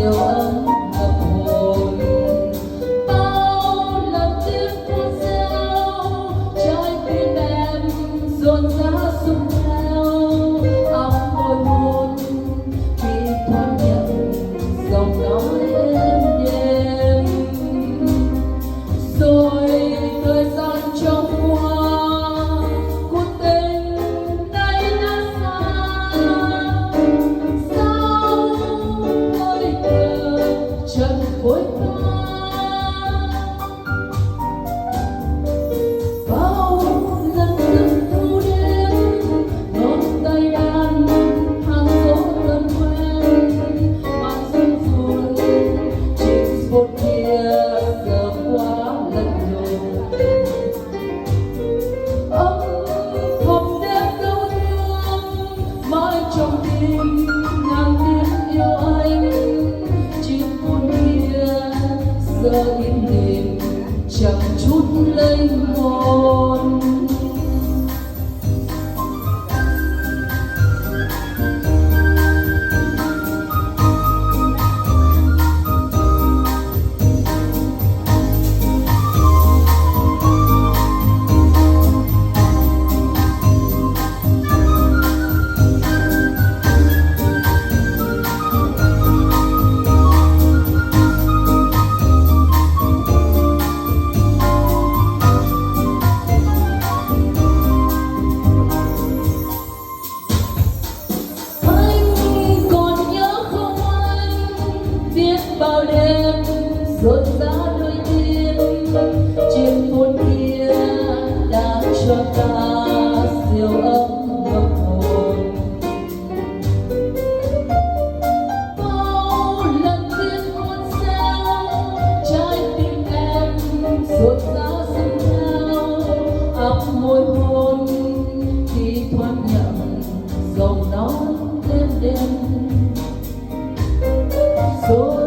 siêu ấm ngập hồn. Bao lần tiếng cuốn reo trái tim em dồn dã rung theo, ấm môi hôn khi thoáng nhận giọng nói êm đềm. Rồi thời gian trôi qua, cuộc tình đây đã xa. Sao ơi cờ chân cuối qua, bao lần thức thu đêm ngón tay đàn hàng số thân quen mà run run chiếc phút kia giờ quá lạnh lùng. Âm thầm đêm đau thương mãi trong tim ngàn tiếng yêu anh. Chiếc phút kia giờ im lìm chẳng chút linh hồn. Bao đêm rộn rã đôi tim, chiếc phút kia đã cho ta siêu ấm ngập hồn. Bao lần tiếng cuốn reo trái tim em rộn rã rung theo, ấm môi hôn khi thoáng nhận giọng nói êm đềm. Rồi